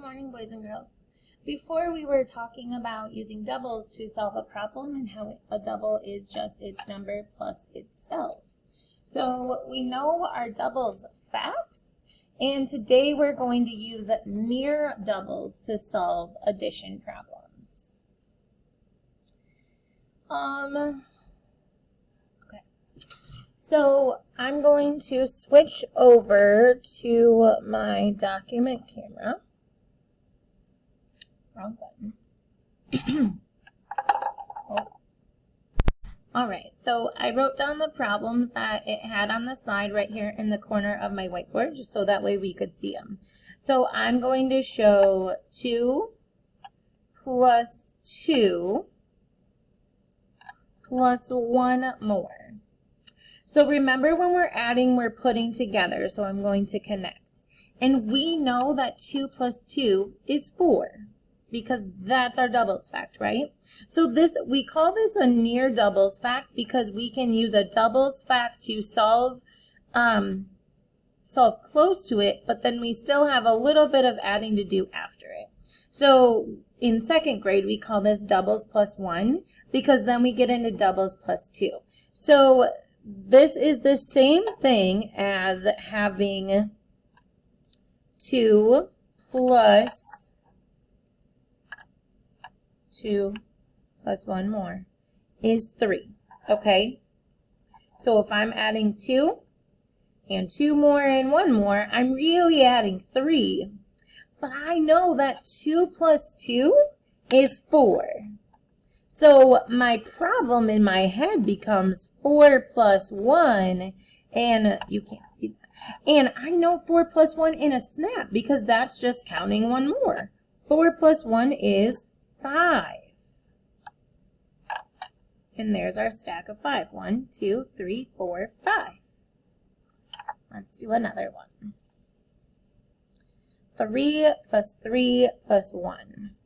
morning, boys and girls. Before we were talking about using doubles to solve a problem and how a double is just its number plus itself. So we know our doubles facts, and today we're going to use mere doubles to solve addition problems. Okay. So I'm going to switch over to my document camera. Wrong button. Oh. Alright, so I wrote down the problems that it had on the slide right here in the corner of my whiteboard, just so that way we could see them. So I'm going to show 2 plus 2 plus 1 more. So remember, when we're adding, we're putting together, so I'm going to connect. And we know that 2 plus 2 is 4, because that's our doubles fact, right? So we call this a near doubles fact because we can use a doubles fact to solve close to it, but then we still have a little bit of adding to do after it. So in second grade, we call this doubles plus 1 because then we get into doubles plus 2. So this is the same thing as having 2 plus 2 plus 1 more is 3, okay? So if I'm adding 2 and 2 more and 1 more, I'm really adding 3. But I know that 2 plus 2 is 4. So my problem in my head becomes 4 plus 1, and you can't see that. And I know 4 plus 1 in a snap because that's just counting 1 more. 4 plus 1 is 5. And there's our stack of 5. 1, 2, 3, 4, 5. Let's do another one. 3 plus 3 plus 1.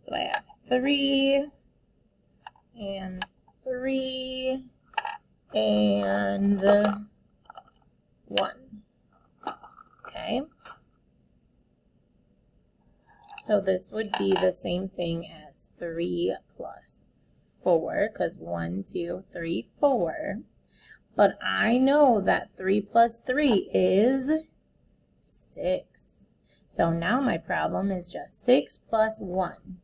So I have 3 and 3 and 1. Okay. So this would be the same thing as 3 plus 4, because 1, 2, 3, 4. But I know that 3 plus 3 is 6. So now my problem is just 6 plus 1.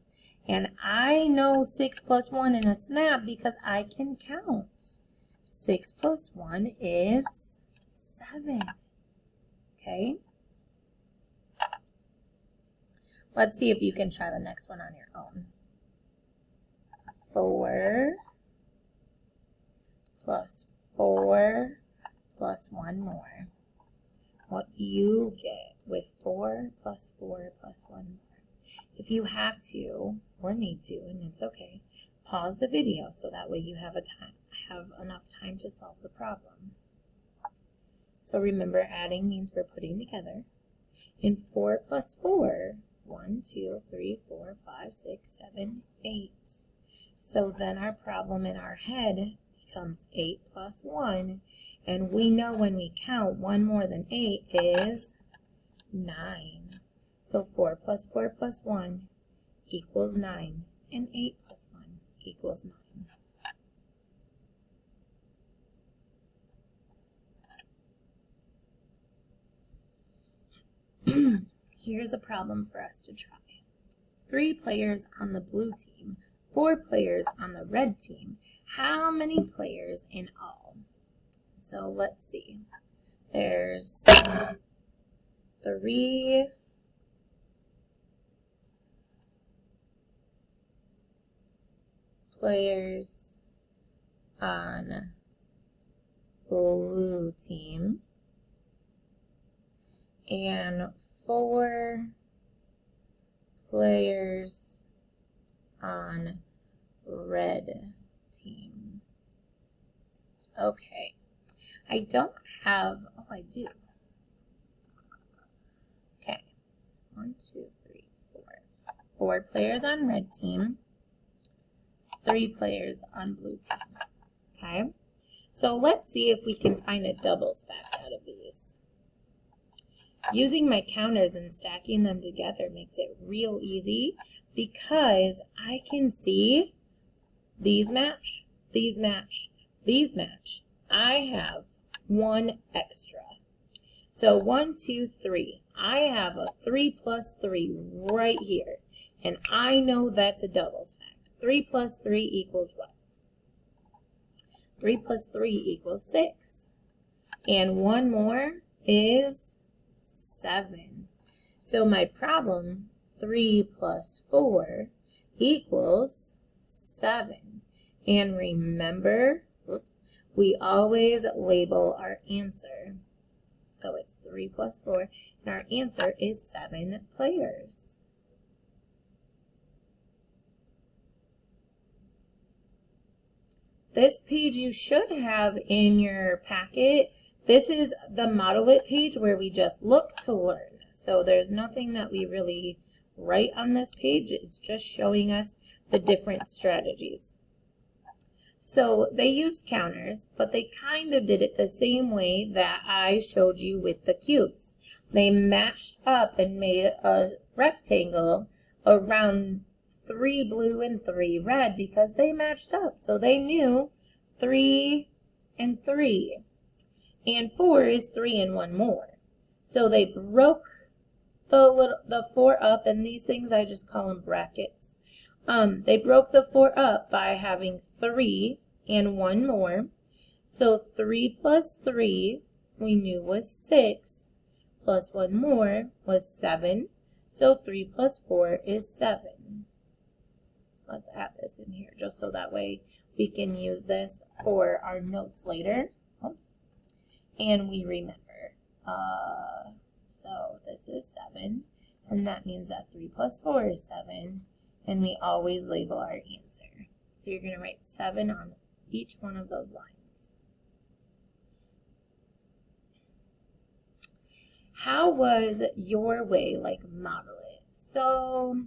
And I know 6 plus 1 in a snap because I can count. 6 plus 1 is 7. Okay? Let's see if you can try the next one on your own. 4 plus 4 plus 1 more. What do you get with 4 plus 4 plus 1 more? If you have to or need to, and it's okay, pause the video so that way you have enough time to solve the problem. So remember, adding means we're putting together. In 4 plus 4, 1, 2, 3, 4, 5, 6, 7, 8. So then our problem in our head becomes 8 plus 1, and we know when we count 1 more than 8 is 9. So 4 plus 4 plus 1 equals 9, and 8 plus 1 equals 9. Here's a problem for us to try. 3 players on the blue team, 4 players on the red team. How many players in all? So let's see. There's 3 players on blue team and 4 players on red team. Okay. I don't have, oh, I do. Okay. 1, 2, 3, 4. 4 players on red team, 3 players on blue team. Okay. So let's see if we can find a doubles fact out of these. Using my counters and stacking them together makes it real easy because I can see these match, these match, these match. I have one extra. So 1, 2, 3. I have a 3 plus 3 right here. And I know that's a doubles fact. 3 plus 3 equals what? 3 plus 3 equals 6. And one more is 7. So my problem, 3 plus 4 equals 7. And remember, we always label our answer. So it's 3 plus 4, and our answer is 7 players. This page you should have in your packet. This is the Model It page where we just look to learn. So there's nothing that we really write on this page. It's just showing us the different strategies. So they used counters, but they kind of did it the same way that I showed you with the cubes. They matched up and made a rectangle around 3 blue and 3 red because they matched up. So they knew 3 and 3. And 4 is 3 and 1 more. So they broke the 4 up, and these things I just call them brackets. They broke the 4 up by having 3 and 1 more. So 3 plus 3 we knew was 6, plus 1 more was 7. So 3 plus 4 is 7. Let's add this in here just so that way we can use this for our notes later. Oops. And we remember. So this is 7, and that means that 3 plus 4 is 7, and we always label our answer. So you're going to write 7 on each one of those lines. How was your way like Model It? So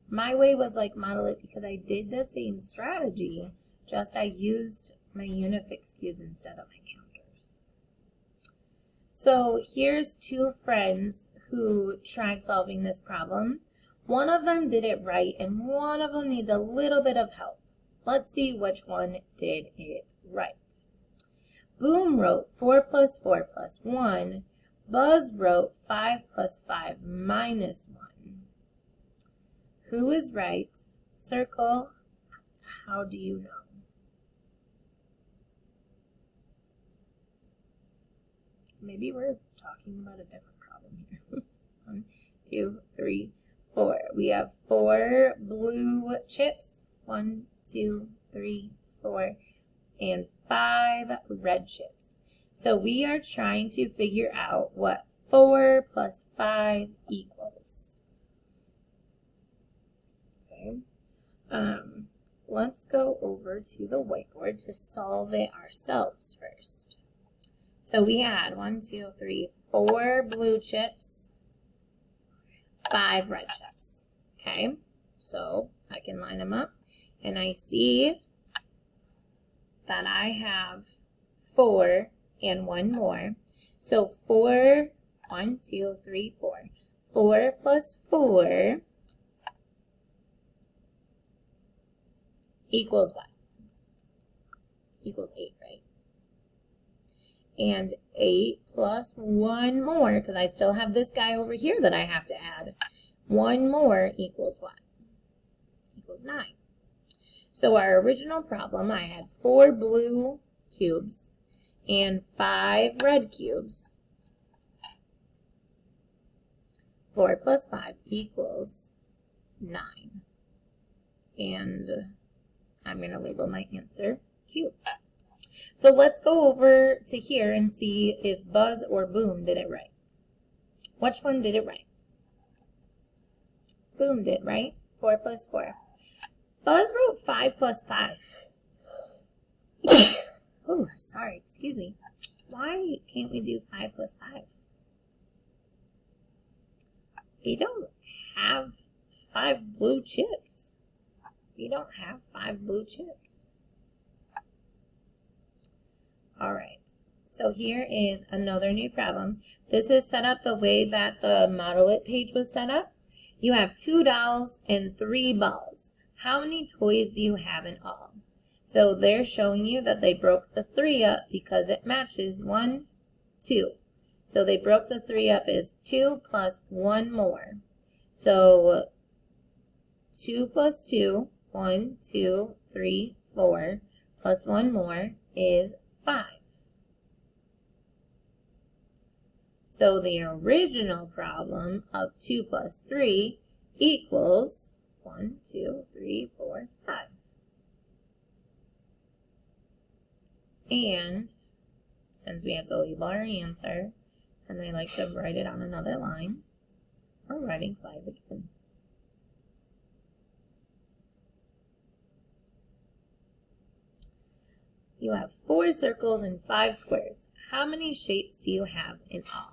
my way was like Model It because I did the same strategy, just I used my Unifix cubes instead of my counters. So here's two friends who tried solving this problem. One of them did it right, and one of them needs a little bit of help. Let's see which one did it right. Boom wrote 4 plus 4 plus 1. Buzz wrote 5 plus 5 minus 1. Who is right? Circle. How do you know? Maybe we're talking about a different problem here. 1, 2, 3, 4. We have 4 blue chips. 1, 2, 3, 4. And 5 red chips. So we are trying to figure out what 4 plus 5 equals. Okay. Let's go over to the whiteboard to solve it ourselves first. So we had 1, 2, 3, 4 blue chips, 5 red chips. Okay, so I can line them up, and I see that I have 4 and 1 more. So 4, 1, 2, 3, 4. 4 plus 4 equals what? Equals 8, right? And 8 plus 1 more, because I still have this guy over here that I have to add. 1 more equals what? Equals 9. So our original problem, I had 4 blue cubes and 5 red cubes. 4 plus 5 equals 9. And I'm going to label my answer cubes. So let's go over to here and see if Buzz or Boom did it right. Which one did it right? Boom did, right? 4 plus 4. Buzz wrote 5 plus 5. Oh, sorry, excuse me. Why can't we do 5 plus 5? We don't have 5 blue chips. We don't have 5 blue chips. Alright, so here is another new problem. This is set up the way that the Model It page was set up. You have 2 dolls and 3 balls. How many toys do you have in all? So they're showing you that they broke the 3 up because it matches 1, 2. So they broke the 3 up as 2 plus 1 more. So 2 plus 2, 1, 2, 3, 4, plus 1 more is 5. So the original problem of 2 plus 3 equals 1, 2, 3, 4, 5. And since we have to label our answer, and they like to write it on another line, we're writing 5 again. You have 4 circles and 5 squares. How many shapes do you have in all?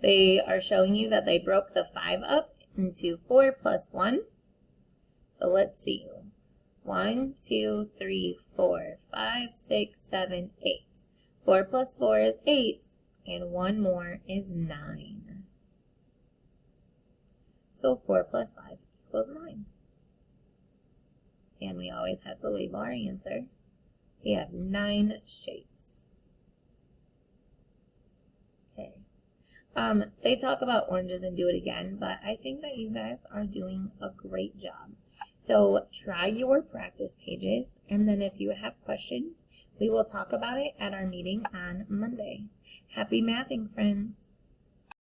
They are showing you that they broke the 5 up into 4 plus 1. So let's see. 1, 2, 3, 4, 5, 6, 7, 8. 4 plus 4 is 8, and 1 more is 9. So 4 plus 5 equals 9. And we always have to label our answer. We have 9 shapes. Okay. They talk about oranges and do it again, but I think that you guys are doing a great job. So try your practice pages, and then if you have questions, we will talk about it at our meeting on Monday. Happy mathing, friends!